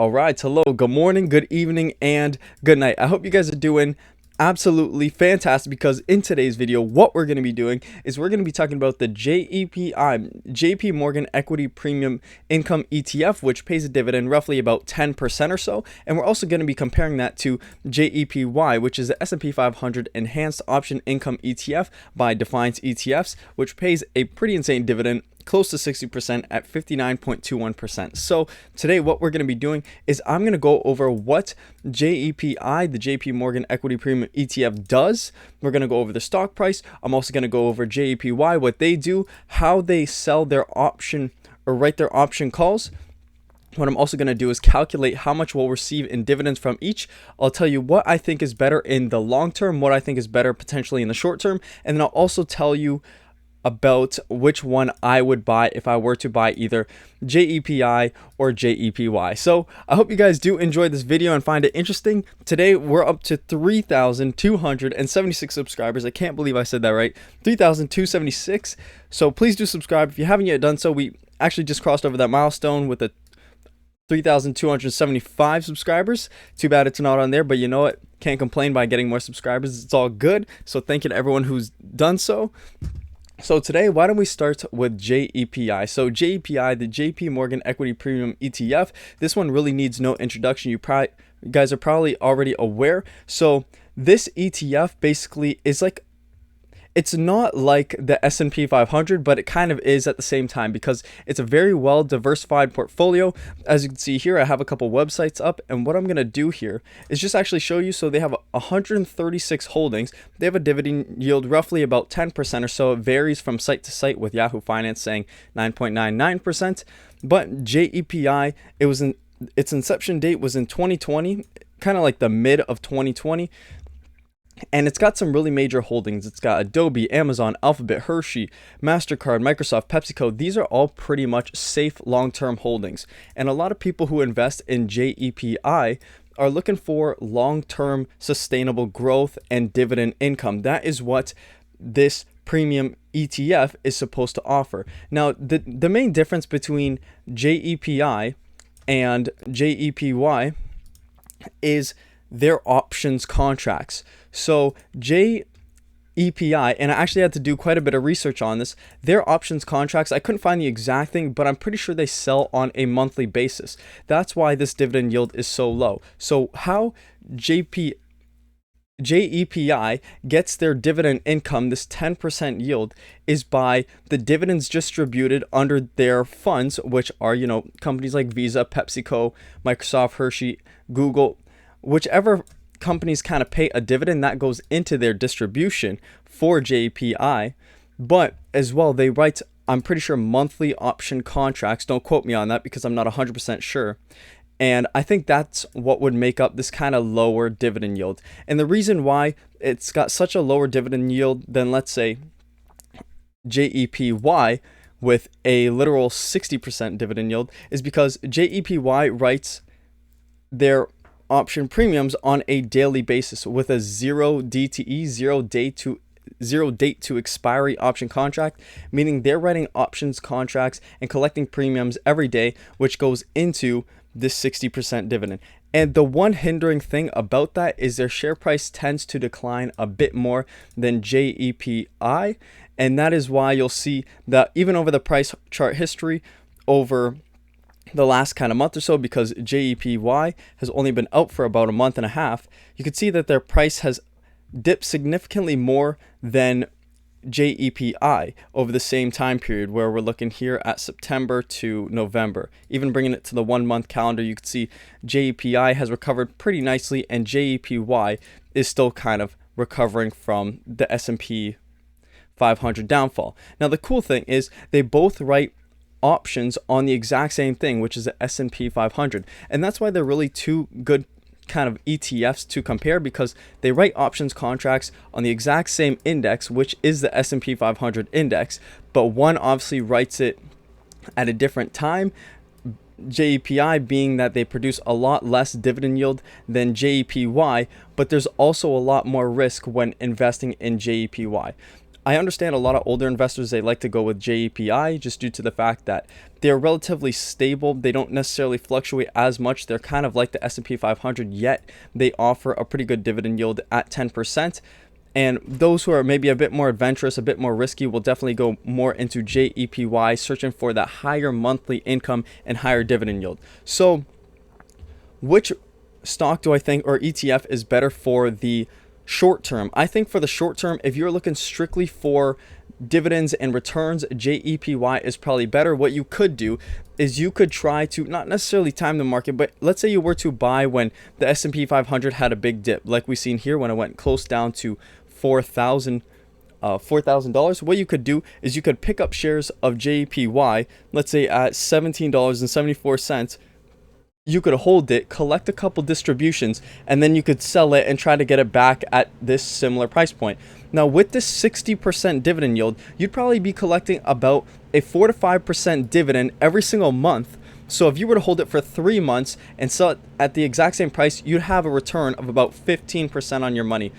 All right, hello, good morning, good evening, and good night. I hope you guys are doing absolutely fantastic because in today's video, what we're going to be doing is we're going to be talking about the JPMorgan Equity Premium Income ETF, which pays a dividend roughly about 10% or so. And we're also going to be comparing that to JEPY, which is the S&P 500 Enhanced Option Income ETF by Defiance ETFs, which pays a pretty insane dividend, close to 60% at 59.21%. So today what we're going to be doing is I'm going to go over what JEPI, the JPMorgan Equity Premium ETF, does. We're going to go over the stock price. I'm also going to go over JEPY, what they do, how they sell their option or write their option calls. What I'm also going to do is calculate how much we'll receive in dividends from each. I'll tell you what I think is better in the long term, what I think is better potentially in the short term, and then I'll also tell you about which one I would buy if I were to buy either JEPI or JEPY. So I hope you guys do enjoy this video and find it interesting. Today we're up to 3,276 subscribers. I can't believe I said that right. 3,276. So please do subscribe if you haven't yet done so. We actually just crossed over that milestone with a 3,275 subscribers. Too bad it's not on there, but you know what? Can't complain by getting more subscribers. It's all good. So thank you to everyone who's done so. So today, why don't we start with JEPI? So JEPI, the JPMorgan Equity Premium ETF, this one really needs no introduction. You guys are probably already aware. So this ETF basically is like, it's not like the S&P 500, but it kind of is at the same time because it's a very well diversified portfolio. As you can see here, I have a couple websites up, and what I'm going to do here is just actually show you. So they have 136 holdings. They have a dividend yield roughly about 10% or so. It varies from site to site, with Yahoo Finance saying 9.99%. But JEPI, its inception date was in 2020, kind of like the mid of 2020. And it's got some really major holdings. It's got Adobe, Amazon, Alphabet, Hershey, MasterCard, Microsoft, PepsiCo. These are all pretty much safe long-term holdings. And a lot of people who invest in JEPI are looking for long-term sustainable growth and dividend income. That is what this premium ETF is supposed to offer. Now, the main difference between JEPI and JEPY is their options contracts. So JEPI, and I actually had to do quite a bit of research on this, their options contracts, I couldn't find the exact thing, but I'm pretty sure they sell on a monthly basis. That's why this dividend yield is so low. So how JEPI gets their dividend income, this 10% yield, is by the dividends distributed under their funds, which are, companies like Visa, PepsiCo, Microsoft, Hershey, Google, whichever companies kind of pay a dividend that goes into their distribution for JEPI. But as well, they write, I'm pretty sure, monthly option contracts. Don't quote me on that because I'm not 100% sure. And I think that's what would make up this kind of lower dividend yield. And the reason why it's got such a lower dividend yield than, let's say, JEPY with a literal 60% dividend yield is because JEPY writes their option premiums on a daily basis with a 0 DTE, zero date to expiry option contract, meaning they're writing options contracts and collecting premiums every day, which goes into this 60% dividend. And the one hindering thing about that is their share price tends to decline a bit more than JEPI, and that is why you'll see that even over the price chart history over the last kind of month or so, because JEPY has only been out for about a month and a half, you can see that their price has dipped significantly more than JEPI over the same time period, where we're looking here at September to November. Even bringing it to the 1 month calendar, you can see JEPI has recovered pretty nicely, and JEPY is still kind of recovering from the S&P 500 downfall. Now, the cool thing is they both write options on the exact same thing, which is the S&P 500, and that's why they're really two good kind of ETFs to compare, because they write options contracts on the exact same index, which is the S&P 500 index, but one obviously writes it at a different time. JEPI being that they produce a lot less dividend yield than JEPY, but there's also a lot more risk when investing in JEPY. I understand a lot of older investors, they like to go with JEPI just due to the fact that they're relatively stable. They don't necessarily fluctuate as much. They're kind of like the S&P 500, yet they offer a pretty good dividend yield at 10%. And those who are maybe a bit more adventurous, a bit more risky, will definitely go more into JEPY, searching for that higher monthly income and higher dividend yield. So which stock do I think, or ETF, is better for the short term? I think for the short term, if you're looking strictly for dividends and returns, JEPY is probably better. What you could do is you could try to not necessarily time the market, but let's say you were to buy when the S&P 500 had a big dip, like we've seen here when it went close down to $4,000. What you could do is you could pick up shares of JEPY, let's say at $17.74. You could hold it, collect a couple distributions, and then you could sell it and try to get it back at this similar price point. Now, with this 60% dividend yield, you'd probably be collecting about a 4 to 5% dividend every single month. So if you were to hold it for 3 months and sell it at the exact same price, you'd have a return of about 15% on your money.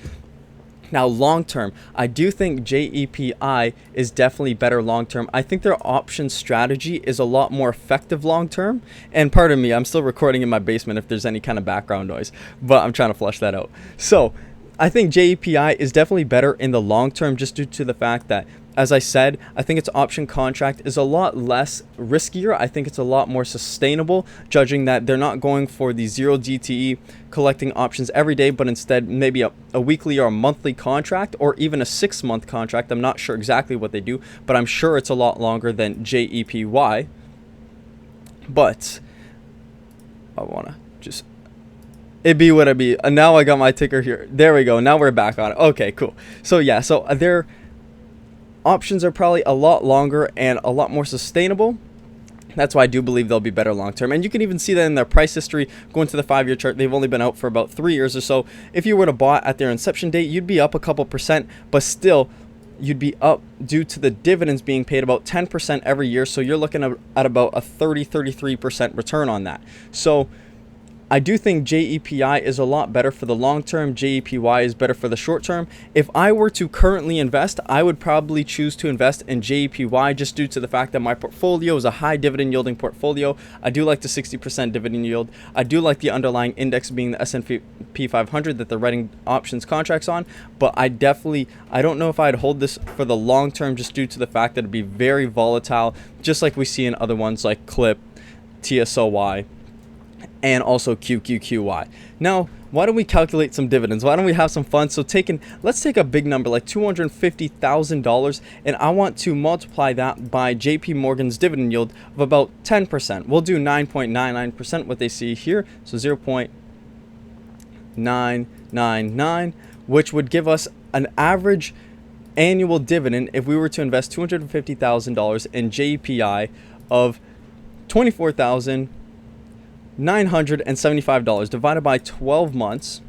Now, long term, I do think JEPI is definitely better long term. I think their option strategy is a lot more effective long term. And pardon me, I'm still recording in my basement if there's any kind of background noise, but I'm trying to flush that out. So I think JEPI is definitely better in the long term just due to the fact that, as I said, I think its option contract is a lot less riskier. I think it's a lot more sustainable, judging that they're not going for the 0 DTE collecting options every day, but instead maybe a weekly or a monthly contract, or even a 6-month contract. I'm not sure exactly what they do, but I'm sure it's a lot longer than JEPY. But I want to just... it be what it be. And now I got my ticker here. There we go. Now we're back on it. Okay, cool. So yeah, so their options are probably a lot longer and a lot more sustainable. That's why I do believe they'll be better long term. And you can even see that in their price history. Going to the 5-year chart, they've only been out for about 3 years or so. If you were to buy at their inception date, you'd be up a couple percent, but still you'd be up due to the dividends being paid about 10% every year. So you're looking at about a 33% return on that. So I do think JEPI is a lot better for the long term. JEPY is better for the short term. If I were to currently invest, I would probably choose to invest in JEPY just due to the fact that my portfolio is a high dividend yielding portfolio. I do like the 60% dividend yield. I do like the underlying index being the S&P 500 that they're writing options contracts on. But I don't know if I'd hold this for the long term just due to the fact that it'd be very volatile, just like we see in other ones like CLIP, TSOY, and also QQQY. Now, why don't we calculate some dividends? Why don't we have some fun? So let's take a big number like $250,000, and I want to multiply that by JPMorgan's dividend yield of about 10%. We'll do 9.99%, what they see here. So 0.999, which would give us an average annual dividend if we were to invest $250,000 in JEPI of $24,975 divided by 12 months,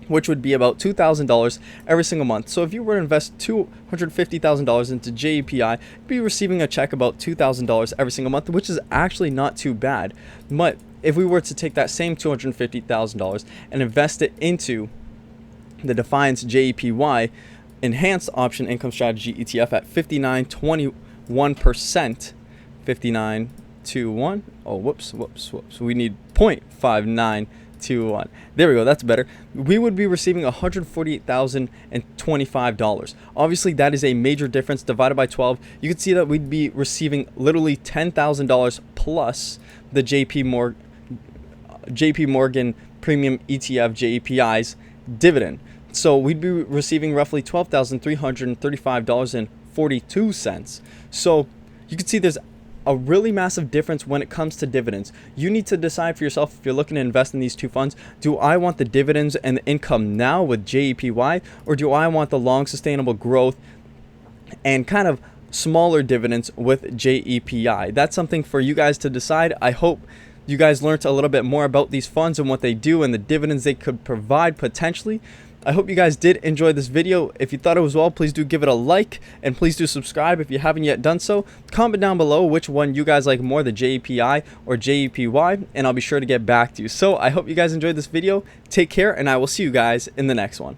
which would be about $2,000 every single month. So if you were to invest $250,000 into JEPI, you'd be receiving a check about $2,000 every single month, which is actually not too bad. But if we were to take that same $250,000 and invest it into the Defiance JEPY Enhanced Option Income Strategy ETF at 59.21%, 59.21. Oh, whoops. We need 0.5921. There we go. That's better. We would be receiving $148,025. Obviously, that is a major difference. Divided by 12, you can see that we'd be receiving literally $10,000 plus the JPMorgan Premium ETF JEPI's dividend. So we'd be receiving roughly $12,335.42. So you can see there's a really massive difference when it comes to dividends. You need to decide for yourself if you're looking to invest in these two funds. Do I want the dividends and the income now with JEPY, or do I want the long sustainable growth and kind of smaller dividends with JEPI? That's something for you guys to decide. I hope you guys learned a little bit more about these funds and what they do and the dividends they could provide potentially. I hope you guys did enjoy this video. If you thought it was well, please do give it a like, and please do subscribe if you haven't yet done so. Comment down below which one you guys like more, the JEPI or JEPY, and I'll be sure to get back to you. So I hope you guys enjoyed this video. Take care, and I will see you guys in the next one.